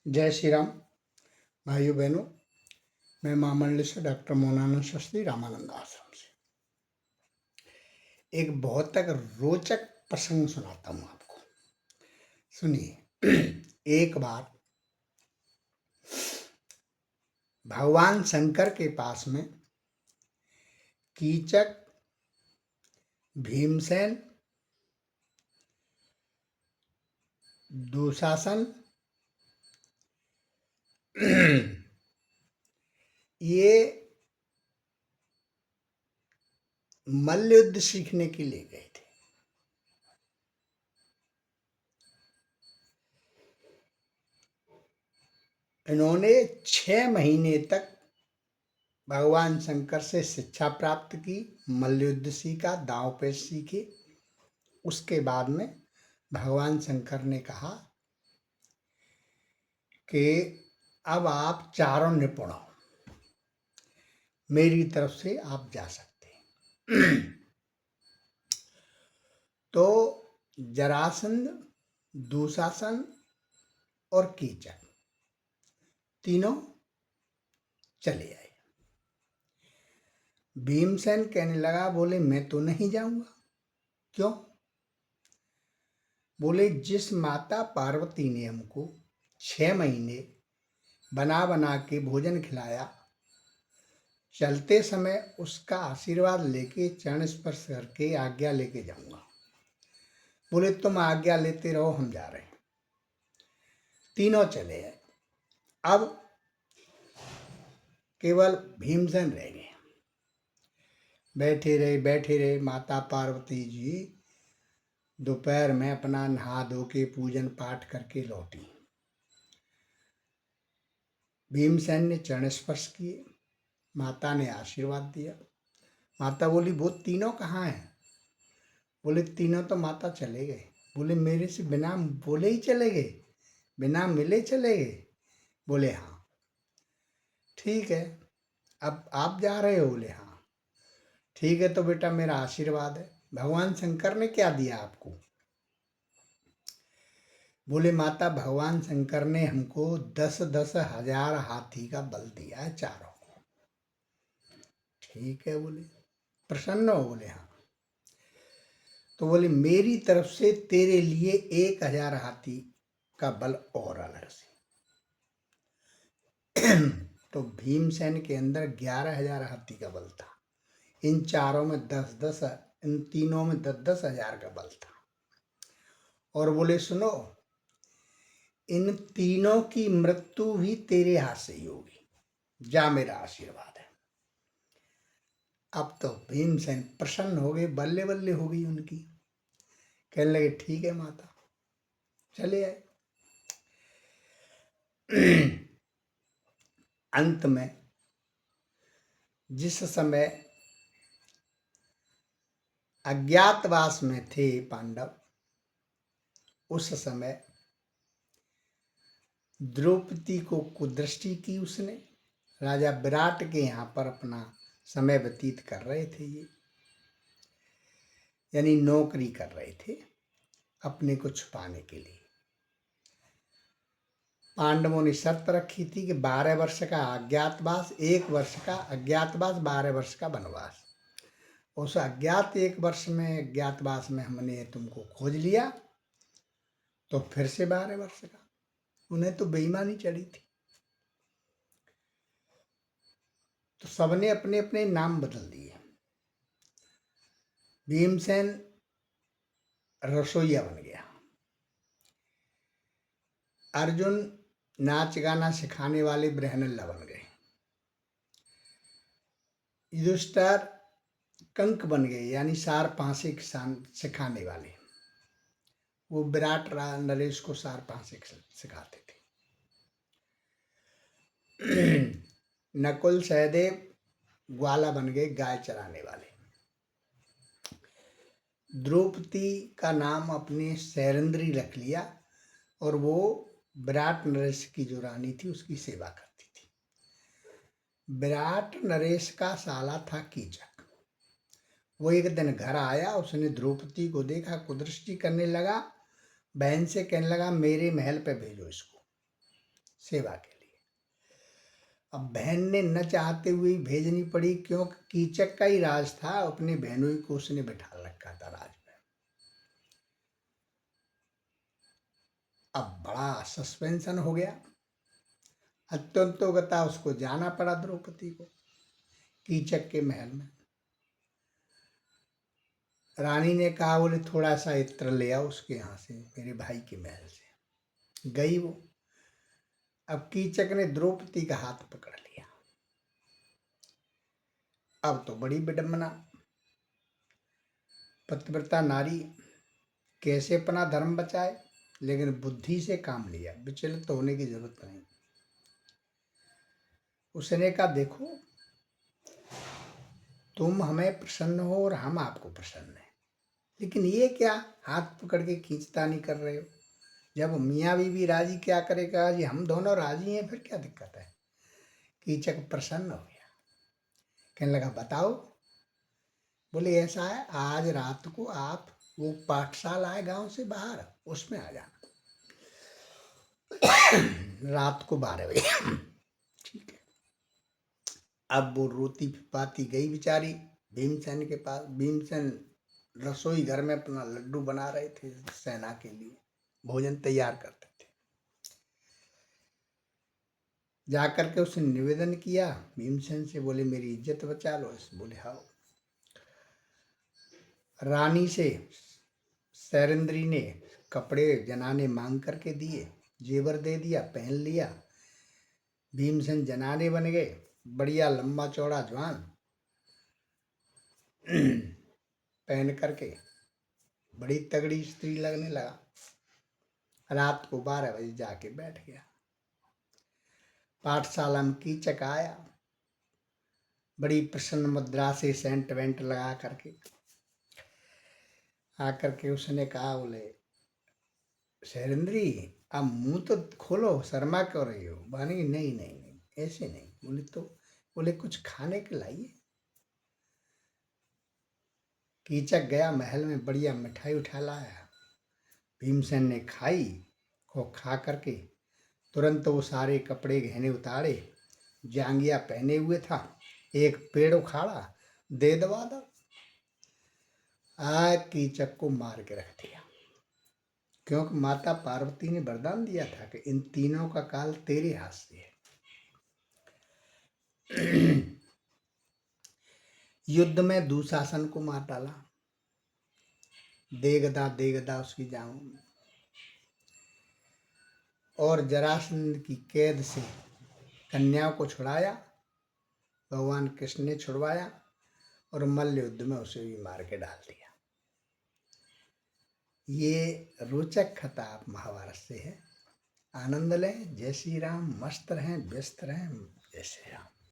जय श्री राम। भाइयों बहनों, मैं महामंडल से डॉक्टर मोहनानंद शास्त्री रामानंद आश्रम से एक बहुत तक रोचक प्रसंग सुनाता हूँ आपको। सुनिए। एक बार भगवान शंकर के पास में कीचक, भीमसेन, दुशासन ये मल्ल युद्ध सीखने के लिए गए थे। इन्होंने 6 महीने तक भगवान शंकर से शिक्षा प्राप्त की, मल्ल युद्ध सीखा, दांव पेच सीखे। उसके बाद में भगवान शंकर ने कहा कि अब आप चारों निपुण हो, मेरी तरफ से आप जा सकते हैं। तो जरासंध, दुशासन और कीचक तीनों चले आए। भीमसेन कहने लगा, बोले मैं तो नहीं जाऊंगा। क्यों? बोले जिस माता पार्वती ने हमको 6 महीने बना बना के भोजन खिलाया, चलते समय उसका आशीर्वाद लेके चरण स्पर्श करके आज्ञा लेके जाऊंगा। बोले तुम आज्ञा लेते रहो, हम जा रहे हैं। तीनों चले आए। अब केवल भीमसेन रह गए। बैठे रहे। माता पार्वती जी दोपहर में अपना नहा धो के पूजन पाठ करके लौटी। भीमसेन ने चरण स्पर्श किए, माता ने आशीर्वाद दिया। माता बोली, वो तीनों कहाँ हैं? बोले तीनों तो माता चले गए। बोले मेरे से बिना बोले ही चले गए, बिना मिले चले गए? बोले हाँ। ठीक है, अब आप जा रहे हो? बोले हाँ। ठीक है, तो बेटा मेरा आशीर्वाद है। भगवान शंकर ने क्या दिया आपको? बोले माता, भगवान शंकर ने हमको 10-10 हजार हाथी का बल दिया है, चारों को। ठीक है बोले, प्रसन्न हो? बोले हाँ। तो बोले मेरी तरफ से तेरे लिए 1000 हाथी का बल और अलग से। तो भीमसेन के अंदर 11,000 हाथी का बल था। इन चारों में 10-10, इन तीनों में 10-10 हजार का बल था। और बोले सुनो, इन तीनों की मृत्यु भी तेरे हाथ से ही होगी, जा, मेरा आशीर्वाद है। अब तो भीमसेन प्रसन्न हो गए, बल्ले बल्ले हो गई उनकी। कहने लगे ठीक है माता, चले आए। अंत में जिस समय अज्ञातवास में थे पांडव, उस समय द्रौपदी को कुदृष्टि की उसने। राजा विराट के यहाँ पर अपना समय व्यतीत कर रहे थे ये, यानी नौकरी कर रहे थे अपने को छुपाने के लिए। पांडवों ने शर्त रखी थी कि 12 वर्ष का अज्ञातवास, 1 वर्ष का अज्ञातवास, 12 वर्ष का वनवास। उस अज्ञात 1 वर्ष में अज्ञातवास में हमने तुमको खोज लिया, तो फिर से 12 वर्ष का। उन्हें तो बेईमानी चढ़ी थी। तो सबने अपने अपने नाम बदल दिए। भीमसेन रसोईया बन गया, अर्जुन नाच गाना सिखाने वाले ब्रहनल्ला बन गए, युधिष्ठिर कंक बन गए, यानी सार पांसे सिखाने वाले। वो विराट नरेश को सार पांसे सिखाते थे। नकुल सहदेव ग्वाला बन गए, गाय चराने वाले। द्रौपदी का नाम अपने सैरंद्री रख लिया, और वो विराट नरेश की जो रानी थी उसकी सेवा करती थी। विराट नरेश का साला था कीचक। वो एक दिन घर आया, उसने द्रौपदी को देखा, कुदृष्टि करने लगा, बहन से कहने लगा मेरे महल पे भेजो इसको। सेवा के लिए। अब बहन ने न चाहते हुए ही भेजनी पड़ी, क्योंकि कीचक का ही राज था, अपने बहनों को उसने बैठा रखा था राज में। अब बड़ा सस्पेंशन हो गया, अत्यंतोगता उसको जाना पड़ा द्रौपदी को कीचक के महल में। रानी ने कहा, बोले थोड़ा सा इत्र ले आओ उसके यहाँ से, मेरे भाई के महल से। गई वो। अब कीचक ने द्रौपदी का हाथ पकड़ लिया। अब तो बड़ी विडंबना, पतिव्रता नारी कैसे अपना धर्म बचाए, लेकिन बुद्धि से काम लिया, विचलित होने की जरूरत नहीं। उसने कहा, देखो तुम हमें प्रसन्न हो और हम आपको प्रसन्न हैं, लेकिन ये क्या हाथ पकड़ के खींचतानी कर रहे हो? जब मियाँ बीवी राजी, क्या करेगा जी, हम दोनों राजी हैं, फिर क्या दिक्कत है? कीचक प्रसन्न हो गया, कहने लगा, बताओ। बोले ऐसा है, आज रात को आप वो पाठशाला है गांव से बाहर, उसमें आ जाना रात को 12 बजे। ठीक है। अब वो रोती पाती गई बेचारी भीमसेन के पास। भीमसेन रसोई घर में अपना लड्डू बना रहे थे, सेना के लिए भोजन तैयार करते थे। जाकर के उसने निवेदन किया भीमसेन से, बोले मेरी इज्जत बचा लो। बोले हाँ। रानी से सैरंद्री ने कपड़े जनाने मांग करके दिए, जेवर दे दिया, पहन लिया। भीमसेन जनाने बन गए, बढ़िया लंबा चौड़ा जवान पहन करके बड़ी तगड़ी स्त्री लगने लगा। रात को 12 बजे जाके बैठ गया। पाठशाला में कीचक आया, बड़ी प्रसन्न मुद्रा से सेंट वेंट लगा करके आकर के उसने कहा, बोले शैलेंद्री अब मुंह तो खोलो, शर्मा क्यों रही हो? बानी नहीं नहीं नहीं, ऐसे नहीं। बोले तो, बोले कुछ खाने के लाइए। कीचक गया महल में, बढ़िया मिठाई उठा लाया। भीमसेन ने खाई, को खा करके तुरंत वो सारे कपड़े गहने उतारे, जांगिया पहने हुए था, एक पेड़ उखाड़ा, दे दबा दो, कीचक को मार के रख दिया। क्योंकि माता पार्वती ने वरदान दिया था कि इन तीनों का काल तेरे हाथ से है। युद्ध में दुशासन को मार डाला, देगदा उसकी जांघों में, और जरासंध की कैद से कन्याओं को छुड़ाया, भगवान कृष्ण ने छुड़वाया, और मल्ल युद्ध में उसे भी मार के डाल दिया। ये रोचक कथा आप महाभारत से है, आनंद लें। जय श्री राम। मस्त रहें, व्यस्त रहें। जय श्री राम।